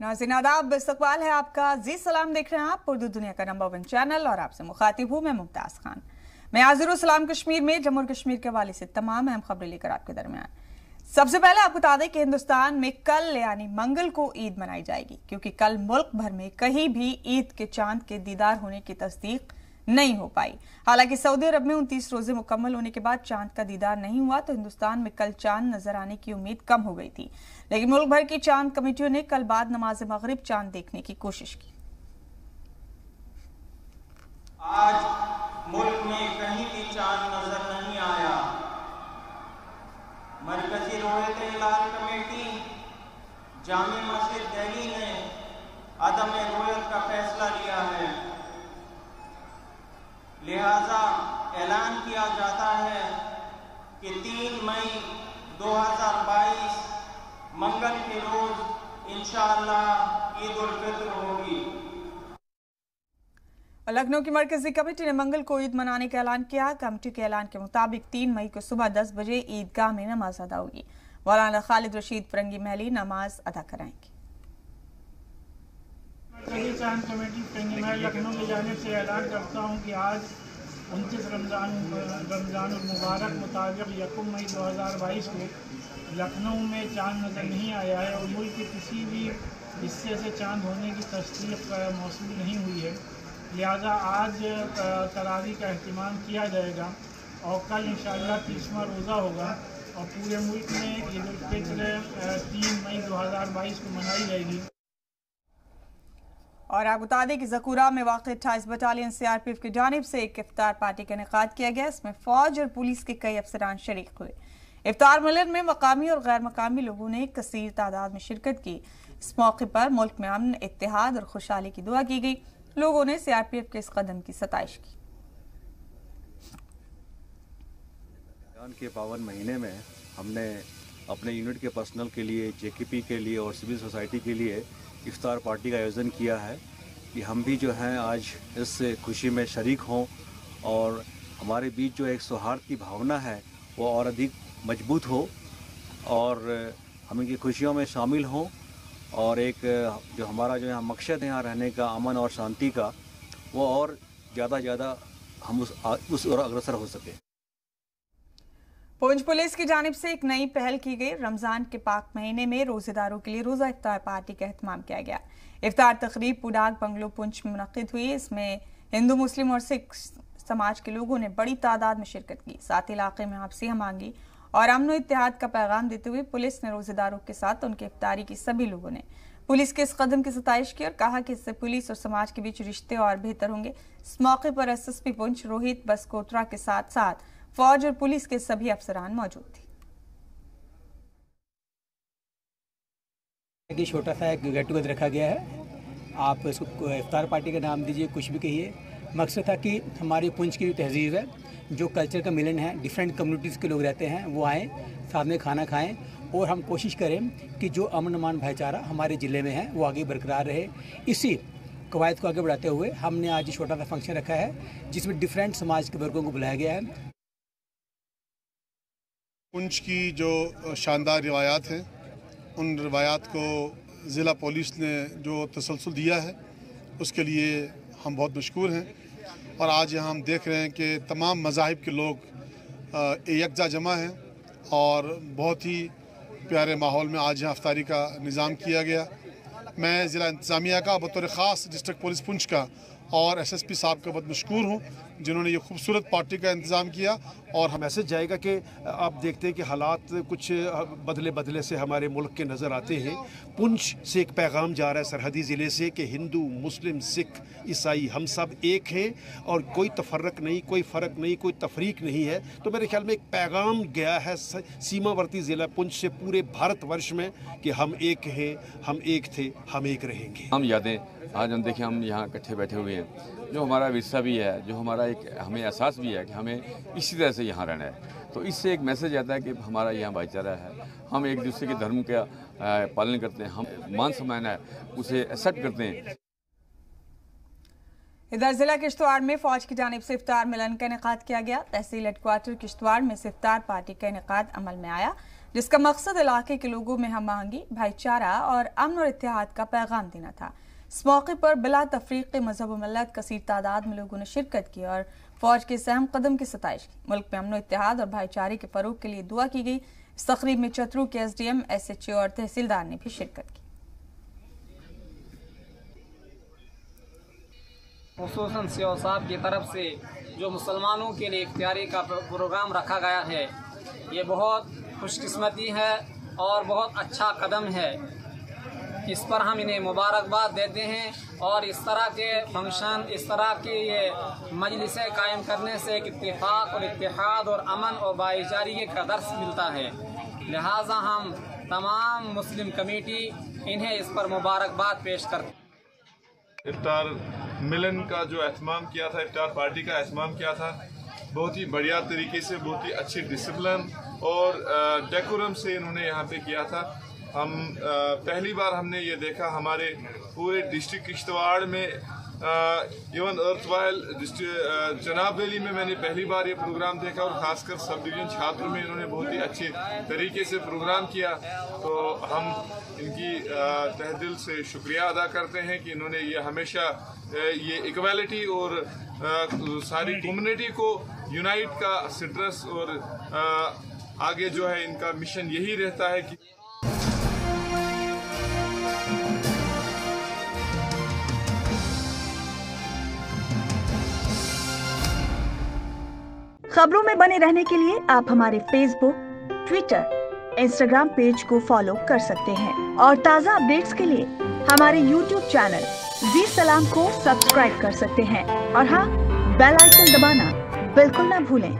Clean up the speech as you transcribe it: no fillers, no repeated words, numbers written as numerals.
नाज़रीन आदाब, इस्तकबाल है आपका। जी सलाम देख रहे हैं आप उर्दू दुनिया का नंबर 1 चैनल और आपसे मुखातिब हूँ मैं मुमताज खान। मैं हाजिर हूँ सलाम कश्मीर में जम्मू और कश्मीर के हवाले से तमाम अहम खबरें लेकर आपके दरमियान। सबसे पहले आपको बता दें कि हिंदुस्तान में कल यानी मंगल को ईद मनाई जाएगी, क्योंकि कल मुल्क भर में कहीं भी ईद के चांद के दीदार होने की तस्दीक नहीं हो पाई। हालांकि सऊदी अरब में 29 रोजे मुकम्मल होने के बाद चांद का दीदार नहीं हुआ, तो हिंदुस्तान में कल चांद नजर आने की उम्मीद कम हो गई थी। लेकिन मुल्क भर की चांद कमेटियों ने कल बाद नमाज मगरिब चांद देखने की कोशिश की। आज मुल्क में कहीं भी चांद नजर नहीं आया। मरकजी रोयत हिलाल कमेटी जामे मस्जिद दिल्ली ने अदम रोयत का फैसला लिया है, लिहाजा ऐलान किया जाता है कि 3 मई 2022 मंगल के रोज इंशाअल्लाह ईद उल फित्र होगी। लखनऊ की मरकजी कमेटी ने मंगल को ईद मनाने का ऐलान किया। कमेटी के ऐलान के मुताबिक 3 मई को सुबह 10 बजे ईदगाह में नमाज अदा होगी। मौलाना खालिद रशीद फरंगी महली नमाज अदा कराएंगे। चांद कमेटी फरंगी महल लखनऊ की जानिब से ऐलान करता हूँ कि आज 29 रमज़ान मुबारक मुताबिक 1 मई 2022 को लखनऊ में चांद नज़र नहीं आया है और मुल्क के किसी भी हिस्से से चांद होने की तस्दीक मौसूल नहीं हुई है। लिहाजा आज तरावी का अहतमाम किया जाएगा और कल इंशाअल्लाह 30वां रोज़ा होगा और पूरे मुल्क में ईद उल फित्र 3 मई 2022 को मनाई जाएगी। और आप बता दें कि ज़कूरा में वाक़ 28 बटालियन CRPF की जानिब से एक इफ्तार पार्टी का इनेकाद किया गया। इसमें फौज और पुलिस के कई अफसरान शरीक हुए। इफ्तार मिलन में मकामी और गैर मकामी लोगों ने कसीर तादाद में शिरकत की। इस मौके पर मुल्क में अमन, इत्तेहाद और खुशहाली की दुआ की गई। लोगों ने CRPF के इस कदम की सताइश की। के पावन महीने में हमने अपने यूनिट के पर्सनल के लिए, JKP के लिए और सिविल सोसाइटी के लिए इफ्तार पार्टी का आयोजन किया है कि हम भी जो हैं आज इस खुशी में शरीक हों और हमारे बीच जो एक सौहार्द की भावना है वो और अधिक मजबूत हो और हम इनकी खुशियों में शामिल हों और एक जो हमारा जो यहाँ मकसद है यहाँ रहने का, अमन और शांति का, वो और ज़्यादा हम उस ओर अग्रसर हो सके। पूंछ पुलिस की जानिब से एक नई पहल की गई। रमजान के पाक महीने में रोजेदारों के लिए रोजा इफ्तार पार्टी का एहतमाम किया गया। इफ्तार तकरीब पुडाग बंगलो पुंछ में मुनक्किद हुई। इसमें हिंदू, मुस्लिम और सिख समाज के लोगों ने बड़ी तादाद में शिरकत की। साथ ही इलाके में आपसी मांगी और अमन इत्तेहाद का पैगाम देते हुए पुलिस ने रोजेदारों के साथ उनके इफ्तारी की सभी लोगों ने पुलिस के इस कदम की सताइश की और कहा कि इससे पुलिस और समाज के बीच रिश्ते और बेहतर होंगे। इस मौके पर SSP पुंछ रोहित बसकोत्रा के साथ साथ फौज और पुलिस के सभी अफसरान मौजूद थे। छोटा सा एक गेट टुगेदर रखा गया है, आप इसको इफ्तार पार्टी का नाम दीजिए, कुछ भी कहिए। मकसद था कि हमारी पुंछ की जो तहजीब है, जो कल्चर का मिलन है, डिफरेंट कम्युनिटीज़ के लोग रहते हैं, वो आएँ, साथ में खाना खाएं और हम कोशिश करें कि जो अमन अमान भाईचारा हमारे ज़िले में है वो आगे बरकरार रहे। इसी कवायद को आगे बढ़ाते हुए हमने आज छोटा सा फंक्शन रखा है जिसमें डिफरेंट समाज के वर्गों को बुलाया गया है। पुंछ की जो शानदार रिवायात हैं, उन रिवायात को ज़िला पुलिस ने जो तसलसल दिया है उसके लिए हम बहुत मशकूर हैं। और आज यहाँ हम देख रहे हैं कि तमाम मज़ाहिब के लोग यकजा जमा हैं और बहुत ही प्यारे माहौल में आज यहाँ अफ्तारी का निज़ाम किया गया। मैं ज़िला इंतज़ामिया का बतौर ख़ास डिस्ट्रिक्ट पुलिस पुंछ का और SSP साहब का बहुत मशकूर हूँ जिन्होंने ये खूबसूरत पार्टी का इंतज़ाम किया। और हम मैसेज जाएगा कि आप देखते हैं कि हालात कुछ बदले से हमारे मुल्क के नज़र आते हैं। पुंछ से एक पैगाम जा रहा है सरहदी ज़िले से कि हिंदू, मुस्लिम, सिख, ईसाई हम सब एक हैं और कोई तफर्रक नहीं, कोई फ़र्क नहीं, कोई तफरीक नहीं है। तो मेरे ख्याल में एक पैगाम गया है सीमावर्ती ज़िला पुंछ से पूरे भारतवर्ष में कि हम एक हैं, हम एक थे, हम एक रहेंगे। हम यादें आज हम देखें, हम यहाँ इकट्ठे बैठे हुए हैं, जो हमारा विरसा भी है, जो हमारा एक हमें एहसास भी है कि हमें इसी तरह से यहाँ रहना है। तो इससे एक मैसेज आता है कि हमारा यहाँ भाईचारा है, हम एक दूसरे के धर्म का पालन करते हैं, हम मान सम्मान है उसे एक्सेप्ट करते हैं। इधर जिला किश्तवाड़ में फौज की जानिब से इफ्तार मिलन का इनेकाद किया गया। तहसील हेडक्वार्टर किश्तवाड़ में से इफ्तार पार्टी का इनेकाद अमल में आया। जिसका मकसद इलाके के लोगों में हम आहंगी, भाईचारा और अमन और इत्तेहाद का पैगाम देना था। इस मौके पर बिला तफरीक मजहब व मिल्लत कसीर तादाद में लोगों ने शिरकत की और फौज के इस अहम कदम की सताइश की। मुल्क में अमन इत्तेहाद और भाईचारे के फरोग के लिए दुआ की गई। इस तकरीब में चतरू के SDM, SHO और तहसीलदार ने भी शिरकत की। खुसूसन CO साहब की तरफ से जो मुसलमानों के लिए इफ्तारी का प्रोग्राम रखा गया है, ये बहुत खुशकिस्मती है और बहुत अच्छा कदम है। इस पर हम इन्हें मुबारकबाद देते हैं और इस तरह के फंक्शन, इस तरह के ये मजलिसें कायम करने से एक इत्तेफाक और इत्तेहाद और अमन और भाईचारे का दर्स मिलता है। लिहाजा हम तमाम मुस्लिम कमेटी इन्हें इस पर मुबारकबाद पेश करते हैं। इफ्तार मिलन का जो एहतमाम किया था, इफ्तार पार्टी का एहतमाम किया था, बहुत ही बढ़िया तरीके से, बहुत ही अच्छी डिसिप्लिन और डेकोरम से इन्होंने यहाँ पे किया था। हम पहली बार हमने ये देखा हमारे पूरे डिस्ट्रिक्ट किश्तवाड़ में, इवन अर्थवाइल जनाब वैली में मैंने पहली बार ये प्रोग्राम देखा और ख़ासकर सब डिवीज़न छात्र में इन्होंने बहुत ही अच्छे तरीके से प्रोग्राम किया। तो हम इनकी तहे दिल से शुक्रिया अदा करते हैं कि इन्होंने ये हमेशा ये इक्वालिटी और सारी कम्युनिटी को यूनाइट का सिट्रस और आगे जो है इनका मिशन यही रहता है कि खबरों में बने रहने के लिए आप हमारे फेसबुक, ट्विटर, इंस्टाग्राम पेज को फॉलो कर सकते हैं और ताज़ा अपडेट्स के लिए हमारे यूट्यूब चैनल जी सलाम को सब्सक्राइब कर सकते हैं। और हाँ, बेल आइकन दबाना बिल्कुल ना भूलें।